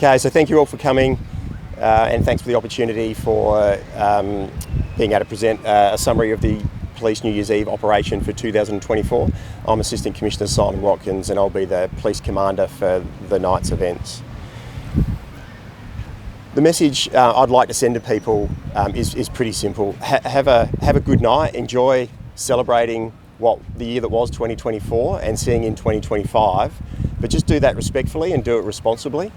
Okay, so thank you all for coming and thanks for the opportunity for being able to present a summary of the Police New Year's Eve operation for 2024. I'm Assistant Commissioner Simon Watkins and I'll be the Police Commander for the night's events. The message I'd like to send to people is pretty simple. Have a good night, enjoy celebrating the year that was 2024 and seeing in 2025, but just do that respectfully and do it responsibly.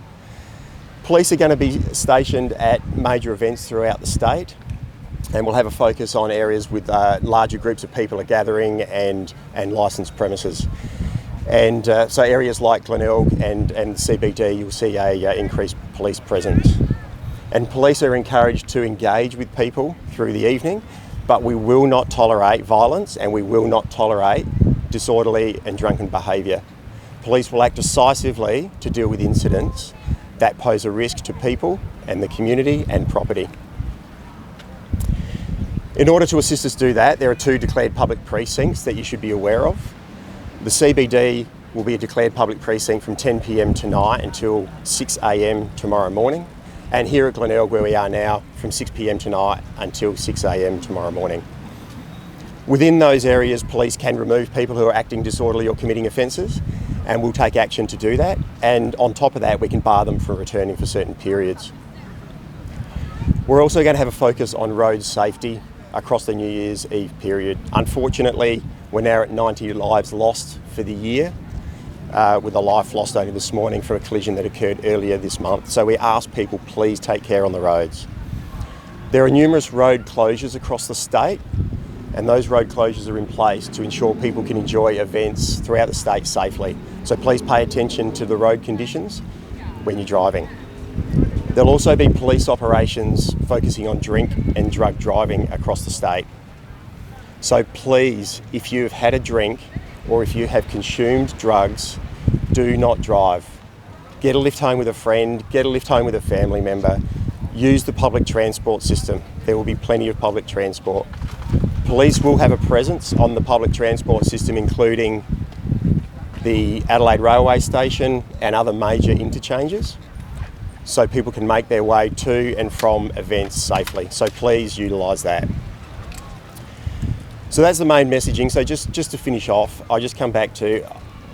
Police are going to be stationed at major events throughout the state, and we'll have a focus on areas with larger groups of people are gathering and licensed premises. And so areas like Glenelg and CBD, you'll see a increased police presence. And police are encouraged to engage with people through the evening, but we will not tolerate violence and we will not tolerate disorderly and drunken behaviour. Police will act decisively to deal with incidents that pose a risk to people and the community and property. In order to assist us do that, there are 2 declared public precincts that you should be aware of. The CBD will be a declared public precinct from 10 p.m. tonight until 6 a.m. tomorrow morning. And here at Glenelg, where we are now, from 6 p.m. tonight until 6 a.m. tomorrow morning. Within those areas, police can remove people who are acting disorderly or committing offences, and we'll take action to do that. And on top of that, we can bar them from returning for certain periods. We're also going to have a focus on road safety across the New Year's Eve period. Unfortunately, we're now at 90 lives lost for the year, with a life lost only this morning from a collision that occurred earlier this month. So we ask people, please take care on the roads. There are numerous road closures across the state, and those road closures are in place to ensure people can enjoy events throughout the state safely. So please pay attention to the road conditions when you're driving. There'll also be police operations focusing on drink and drug driving across the state. So please, if you've had a drink or if you have consumed drugs, do not drive. Get a lift home with a friend, get a lift home with a family member. Use the public transport system. There will be plenty of public transport. Police will have a presence on the public transport system, including the Adelaide railway station and other major interchanges, so people can make their way to and from events safely. So please utilise that. So that's the main messaging. So just to finish off, I just come back to,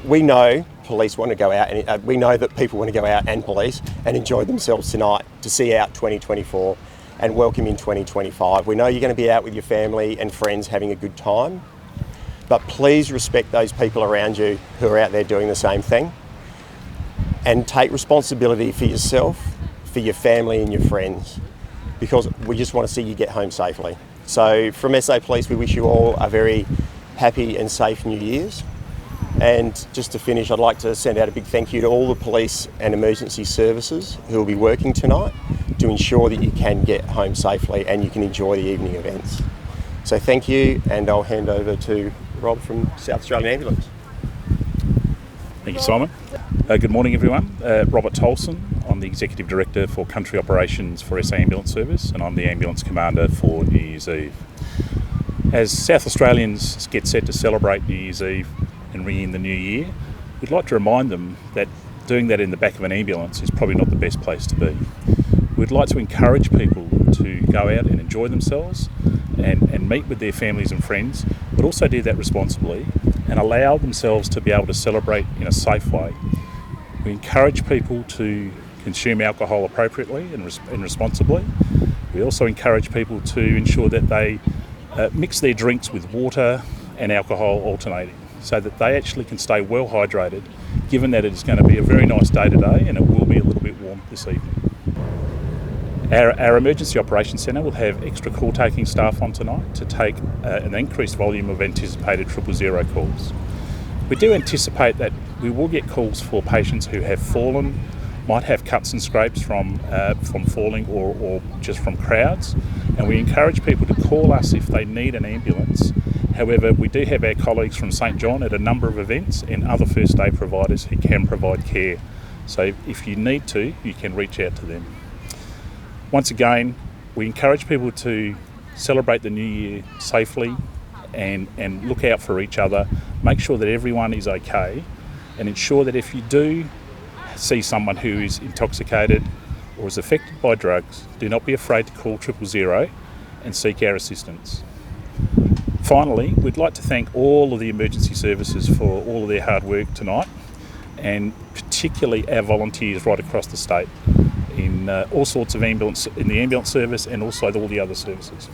we know police want to go out, and we know that people want to go out and police and enjoy themselves tonight to see out 2024 and welcome in 2025. We know you're going to be out with your family and friends having a good time, but please respect those people around you who are out there doing the same thing, and take responsibility for yourself, for your family and your friends, because we just want to see you get home safely. So from SA Police, we wish you all a very happy and safe New Year's. And just to finish, I'd like to send out a big thank you to all the police and emergency services who will be working tonight to ensure that you can get home safely and you can enjoy the evening events. So thank you, and I'll hand over to Rob from South Australian Ambulance. Thank you, Simon. Good morning, everyone. Robert Tolson. I'm the Executive Director for Country Operations for SA Ambulance Service, and I'm the Ambulance Commander for New Year's Eve. As South Australians get set to celebrate New Year's Eve and ring in the new year, we'd like to remind them that doing that in the back of an ambulance is probably not the best place to be. We'd like to encourage people to go out and enjoy themselves and meet with their families and friends, but also do that responsibly and allow themselves to be able to celebrate in a safe way. We encourage people to consume alcohol appropriately and responsibly. We also encourage people to ensure that they mix their drinks with water and alcohol alternating, so that they actually can stay well hydrated, given that it is going to be a very nice day today and it will be a little bit warm this evening. Our Emergency Operations Centre will have extra call-taking staff on tonight to take an increased volume of anticipated 000 calls. We do anticipate that we will get calls for patients who have fallen, might have cuts and scrapes from falling or just from crowds, and we encourage people to call us if they need an ambulance. However, we do have our colleagues from St John at a number of events and other first aid providers who can provide care. So if you need to, you can reach out to them. Once again, we encourage people to celebrate the new year safely and look out for each other, make sure that everyone is okay, and ensure that if you do see someone who is intoxicated or is affected by drugs, do not be afraid to call 000 and seek our assistance. Finally, we'd like to thank all of the emergency services for all of their hard work tonight, and particularly our volunteers right across the state in all sorts of ambulance, in the ambulance service and also all the other services.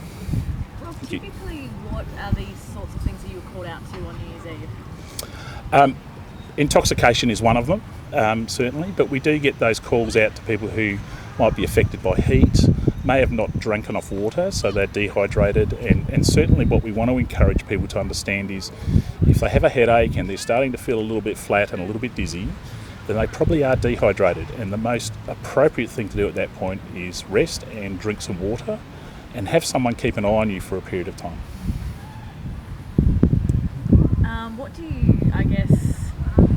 Well, typically, what are these sorts of things that you were called out to on New Year's Eve? Intoxication is one of them, certainly, but we do get those calls out to people who might be affected by heat, may have not drunk enough water, so they're dehydrated, and certainly what we want to encourage people to understand is if they have a headache and they're starting to feel a little bit flat and a little bit dizzy, then they probably are dehydrated, and the most appropriate thing to do at that point is rest and drink some water and have someone keep an eye on you for a period of time. What do you, I guess,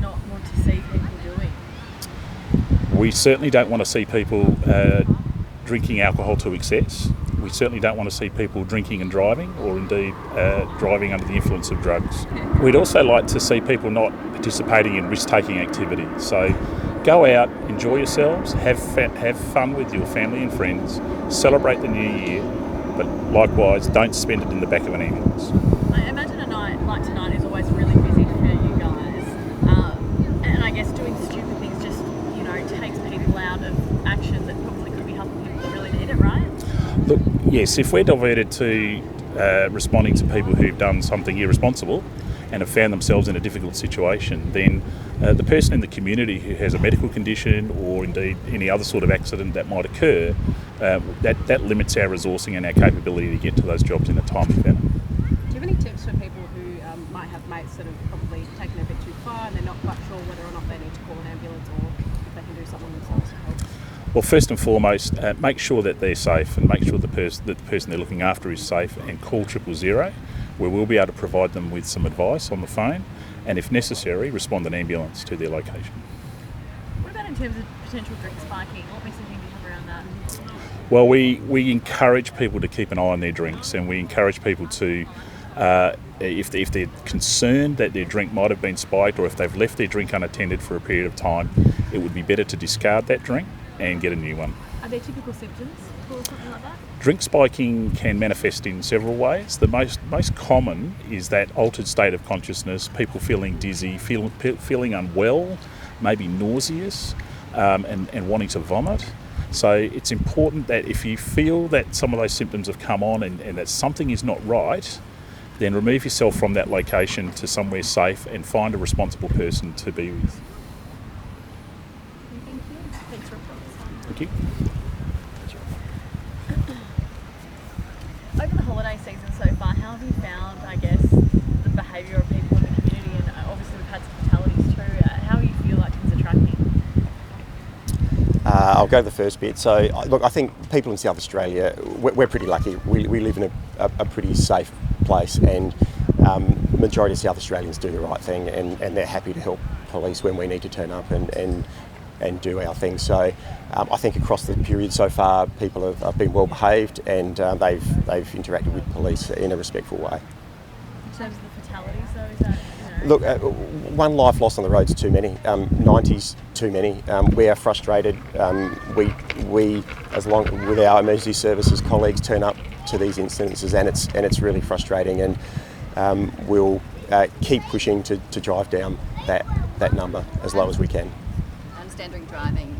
not want to see people doing? We certainly don't want to see people drinking alcohol to excess. We certainly don't want to see people drinking and driving, or indeed driving under the influence of drugs. We'd also like to see people not participating in risk-taking activity. So go out, enjoy yourselves, have fun with your family and friends, celebrate the new year, but likewise don't spend it in the back of an ambulance. I imagine a night like tonight is always really busy for you guys, and I guess doing stupid things just, takes people out of action that probably could be helping people that really need it, right? Look, yes, if we're diverted to responding to people who've done something irresponsible and have found themselves in a difficult situation, then the person in the community who has a medical condition or indeed any other sort of accident that might occur, that limits our resourcing and our capability to get to those jobs in a timely manner. Do you have any tips for people who might have mates that have probably taken it a bit too far and they're not quite sure whether or not they need to call an ambulance or if they can do something themselves to help? Well, first and foremost, make sure that they're safe and make sure that the person they're looking after is safe, and call 000, where we'll be able to provide them with some advice on the phone, and if necessary, respond an ambulance to their location. What about in terms of potential drink spiking? What messaging do you have around that? Well, we encourage people to keep an eye on their drinks, and we encourage people to, if they're concerned that their drink might have been spiked, or if they've left their drink unattended for a period of time, it would be better to discard that drink and get a new one. Are there typical symptoms for something like that? Drink spiking can manifest in several ways. The most common is that altered state of consciousness, people feeling dizzy, feeling unwell, maybe nauseous, and wanting to vomit. So it's important that if you feel that some of those symptoms have come on and that something is not right, then remove yourself from that location to somewhere safe and find a responsible person to be with. Thank you. Thanks for reporting. Thank you. Over the holiday season so far, how have you found, I guess, the behaviour of people in the community? And obviously we've had some fatalities too. How do you feel like things are tracking? I'll go to the first bit. So, look, I think people in South Australia, we're pretty lucky. We live in a pretty safe place, and majority of South Australians do the right thing, and they're happy to help police when we need to turn up and do our thing. So I think across the period so far, people have been well behaved, and they've interacted with police in a respectful way. In terms of the fatalities though, is that, Look, one life lost on the road's too many. 90's too many. We are frustrated. We, as long with our emergency services colleagues, turn up to these incidences, and it's really frustrating. And we'll keep pushing to drive down that number as low as we can. I understand during driving,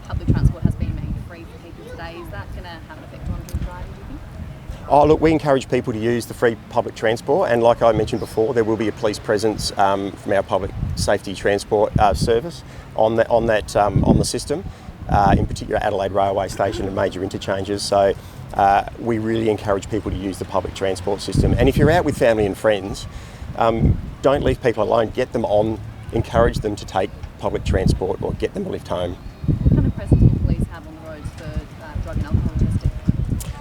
public transport has been made free for people today. Is that going to have an effect on drink driving, do you think? Oh, look, we encourage people to use the free public transport, and like I mentioned before, there will be a police presence from our public safety transport service on the system, in particular Adelaide railway station and major interchanges. So we really encourage people to use the public transport system. And if you're out with family and friends, don't leave people alone. Get them on. Encourage them to take public transport or get them a lift home. What kind of presence will police have on the roads for drug and alcohol testing?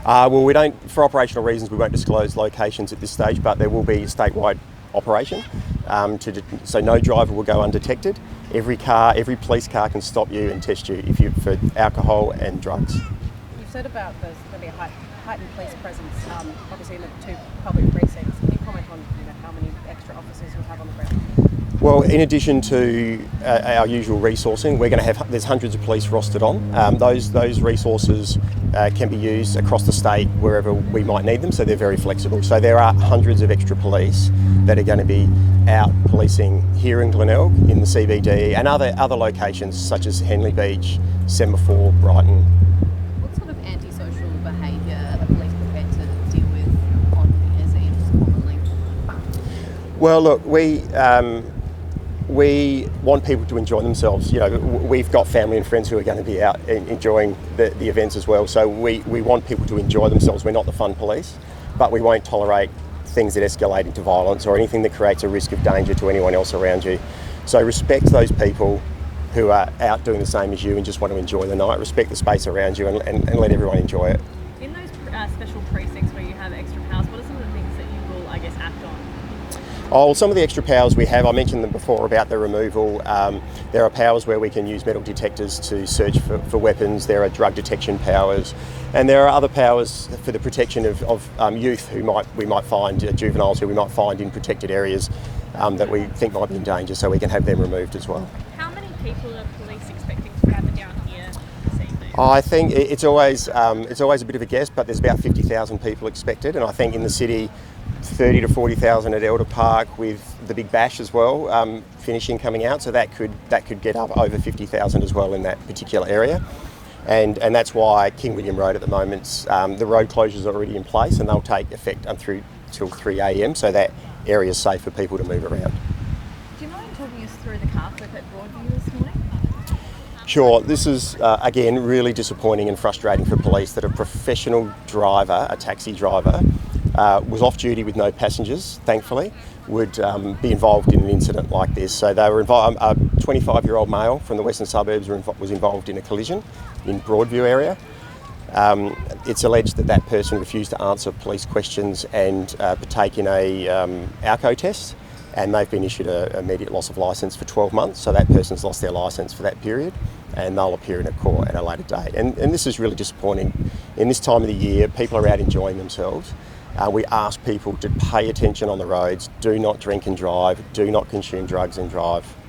Well, we don't, for operational reasons, we won't disclose locations at this stage, but there will be a statewide operation, so no driver will go undetected. Every police car can stop you and test you for alcohol and drugs. You've said about there's going to be a heightened police presence, obviously in the two public precincts. Can you comment on how many extra officers you'll have on the ground? Well, in addition to our usual resourcing, we're going to have, there's hundreds of police rostered on. Those resources can be used across the state wherever we might need them, so they're very flexible. So there are hundreds of extra police that are going to be out policing here in Glenelg, in the CBD, and other locations such as Henley Beach, Semaphore, Brighton. What sort of antisocial behaviour are police prepared to deal with on New Year's Eve commonly? Well, look, we want people to enjoy themselves. You know, we've got family and friends who are going to be out enjoying the events as well. So we want people to enjoy themselves. We're not the fun police, but we won't tolerate things that escalate into violence or anything that creates a risk of danger to anyone else around you. So respect those people who are out doing the same as you and just want to enjoy the night. Respect the space around you and let everyone enjoy it. In those special precincts where you have extra powers, what are some of the things that you will, I guess, act on? Oh, some of the extra powers we have, I mentioned them before about the removal. There are powers where we can use metal detectors to search for weapons. There are drug detection powers, and there are other powers for the protection of youth who we might find, juveniles who we might find in protected areas that we think might be in danger, so we can have them removed as well. How many people are police expecting to gather down here this evening? I think it's always a bit of a guess, but there's about 50,000 people expected, and I think in the city, 30 to 40,000 at Elder Park, with the Big Bash as well finishing coming out, so that could get up over 50,000 as well in that particular area, and that's why King William Road at the moment, the road closures are already in place, and they'll take effect through till 3 a.m. so that area is safe for people to move around. Do you mind talking us through the car flip at Broadview this morning? Sure, this is again really disappointing and frustrating for police that a professional driver, a taxi driver, was off duty with no passengers, thankfully, would be involved in an incident like this. So they were involved. A 25-year-old male from the western suburbs was involved in a collision in Broadview area. It's alleged that person refused to answer police questions and partake in a alco test, and they've been issued an immediate loss of licence for 12 months. So that person's lost their licence for that period, and they'll appear in a court at a later date. And this is really disappointing. In this time of the year, people are out enjoying themselves. We ask people to pay attention on the roads, do not drink and drive, do not consume drugs and drive.